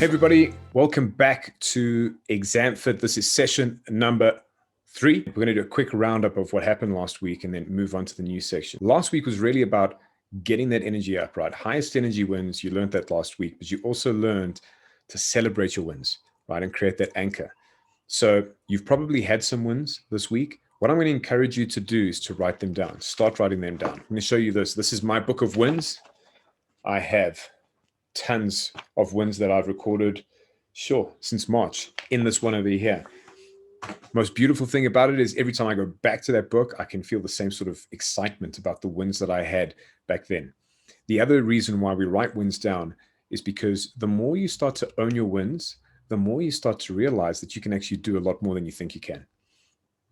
Hey everybody, welcome back to ExamFit. This is session number 3. We're going to do a quick roundup of what happened last week and then move on to the new section. Last week was really about getting that energy up, right? Highest energy wins. You learned that last week, but you also learned to celebrate your wins, right? And create that anchor. So you've probably had some wins this week. What I'm going to encourage you to do is to write them down. Start writing them down. I'm going to show you this. This is my book of wins. I have tons of wins that I've recorded, since March in this one over here. Most beautiful thing about it is every time I go back to that book, I can feel the same sort of excitement about the wins that I had back then. The other reason why we write wins down is because the more you start to own your wins, the more you start to realize that you can actually do a lot more than you think you can.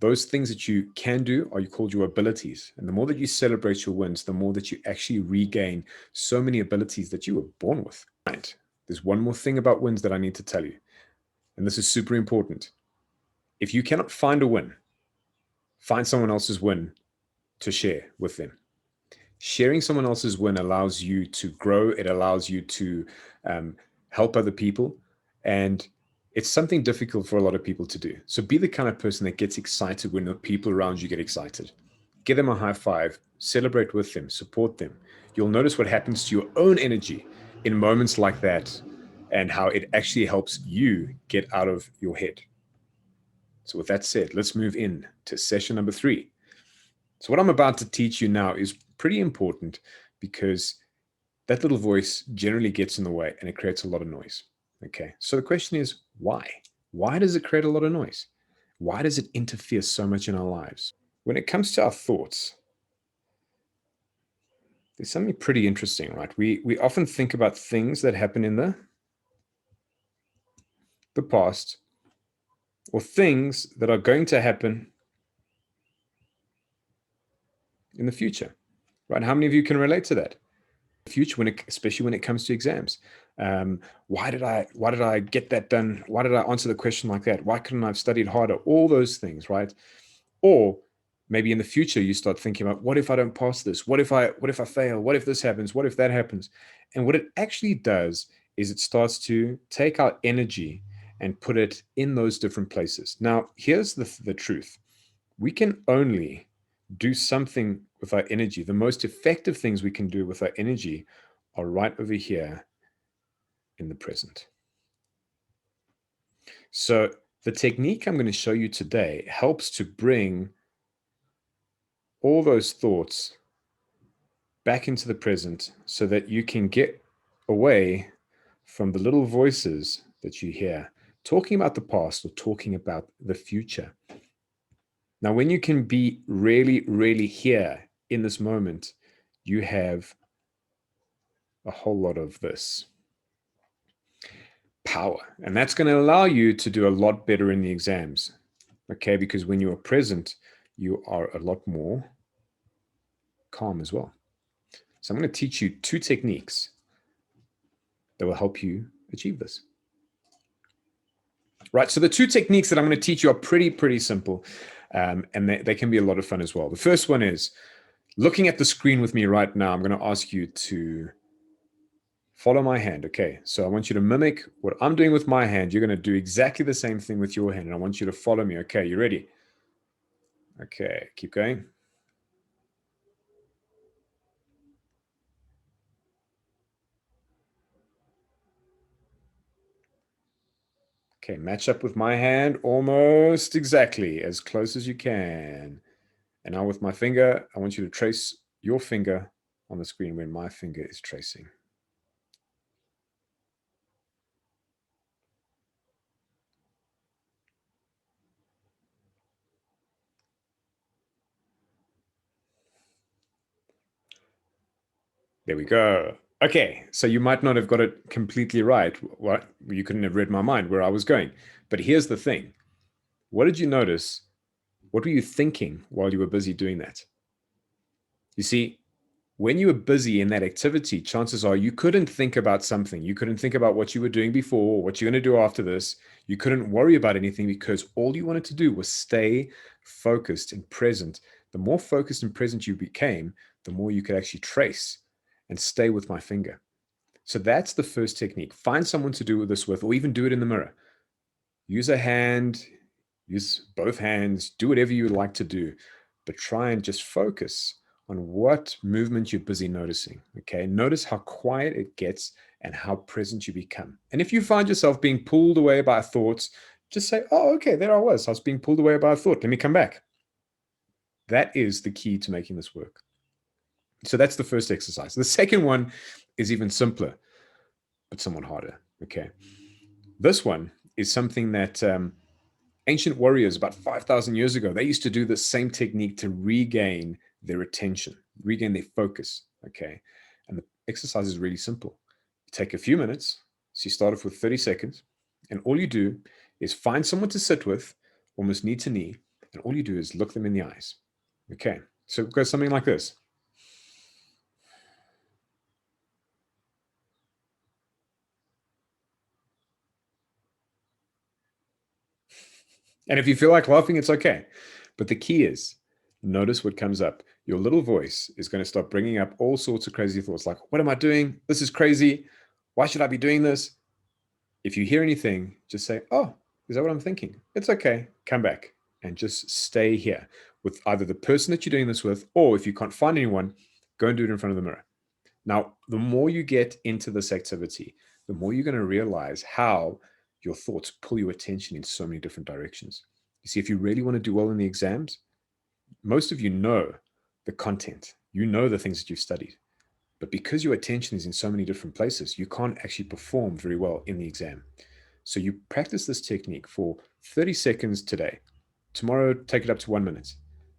Those things that you can do are called your abilities. And the more that you celebrate your wins, the more that you actually regain so many abilities that you were born with. Right. There's one more thing about wins that I need to tell you. And this is super important. If you cannot find a win, find someone else's win to share with them. Sharing someone else's win allows you to grow. It allows you to help other people. And it's something difficult for a lot of people to do. So be the kind of person that gets excited when the people around you get excited. Give them a high five, celebrate with them, support them. You'll notice what happens to your own energy in moments like that and how it actually helps you get out of your head. So with that said, let's move in to session number 3. So what I'm about to teach you now is pretty important because that little voice generally gets in the way and it creates a lot of noise. Okay, so the question is why? Why does it create a lot of noise? Why does it interfere so much in our lives? When it comes to our thoughts, there's something pretty interesting, right? We often think about things that happen in the past or things that are going to happen in the future, right? How many of you can relate to that? Future, especially when it comes to exams. Why did I get that done? Why did I answer the question like that? Why couldn't I have studied harder? All those things, right? Or maybe in the future you start thinking about, what if I don't pass this? What if I fail? What if this happens? What if that happens? And what it actually does is it starts to take our energy and put it in those different places. Now, here's the truth. We can only do something with our energy. The most effective things we can do with our energy are right over here in the present. So the technique I'm going to show you today helps to bring all those thoughts back into the present so that you can get away from the little voices that you hear talking about the past or talking about the future. Now, when you can be really, really here in this moment, you have a whole lot of this power. And that's going to allow you to do a lot better in the exams. Okay, because when you are present, you are a lot more calm as well. So I'm going to teach you 2 techniques that will help you achieve this. Right, so the 2 techniques that I'm going to teach you are pretty simple, and they can be a lot of fun as well. The first one is looking at the screen with me right now. I'm going to ask you to follow my hand. Okay, so I want you to mimic what I'm doing with my hand. You're going to do exactly the same thing with your hand, and I want you to follow me. Okay, you ready? Okay, keep going. Okay, match up with my hand almost exactly, as close as you can. And now with my finger, I want you to trace your finger on the screen when my finger is tracing. There we go. Okay, so you might not have got it completely right. What? You couldn't have read my mind where I was going. But here's the thing. What did you notice? What were you thinking while you were busy doing that? You see, when you were busy in that activity, chances are you couldn't think about something. You couldn't think about what you were doing before, or what you're going to do after this. You couldn't worry about anything because all you wanted to do was stay focused and present. The more focused and present you became, the more you could actually trace and stay with my finger. So that's the first technique. Find someone to do this with, or even do it in the mirror. Use a hand, use both hands, do whatever you would like to do, but try and just focus on what movement you're busy noticing. Okay. Notice how quiet it gets and how present you become. And if you find yourself being pulled away by thoughts, just say, oh, okay, there I was being pulled away by a thought. Let me come back. That is the key to making this work. So that's the first exercise. The second one is even simpler, but somewhat harder. Okay. This one is something that ancient warriors about 5,000 years ago, they used to do the same technique to regain their attention, regain their focus. Okay. And the exercise is really simple. You take a few minutes. So you start off with 30 seconds. And all you do is find someone to sit with, almost knee to knee. And all you do is look them in the eyes. Okay. So it goes something like this. And if you feel like laughing, it's okay. But the key is, notice what comes up. Your little voice is going to start bringing up all sorts of crazy thoughts like, what am I doing? This is crazy. Why should I be doing this? If you hear anything, just say, oh, is that what I'm thinking? It's okay. Come back and just stay here with either the person that you're doing this with, or if you can't find anyone, go and do it in front of the mirror. Now, the more you get into this activity, the more you're going to realize how your thoughts pull your attention in so many different directions. You see, if you really want to do well in the exams, most of you know the content, you know the things that you've studied. But because your attention is in so many different places, you can't actually perform very well in the exam. So you practice this technique for 30 seconds today. Tomorrow, take it up to 1 minute.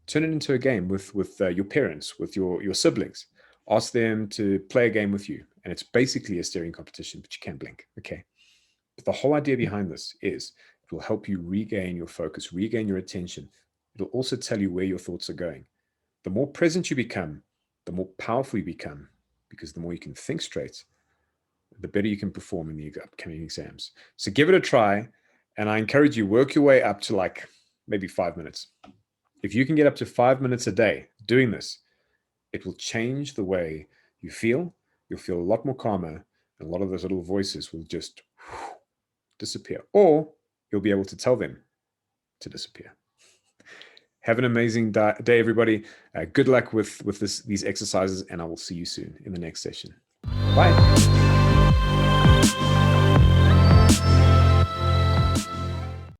Turn it into a game with your parents, with your siblings. Ask them to play a game with you. And it's basically a staring competition, but you can't blink. Okay. But the whole idea behind this is it will help you regain your focus, regain your attention. It'll also tell you where your thoughts are going. The more present you become, the more powerful you become, because the more you can think straight, the better you can perform in the upcoming exams. So give it a try. And I encourage you, work your way up to like maybe 5 minutes. If you can get up to 5 minutes a day doing this, it will change the way you feel. You'll feel a lot more calmer, and a lot of those little voices will just disappear, or you'll be able to tell them to disappear. Have an amazing day, everybody. Good luck with these exercises, and I will see you soon in the next session. Bye.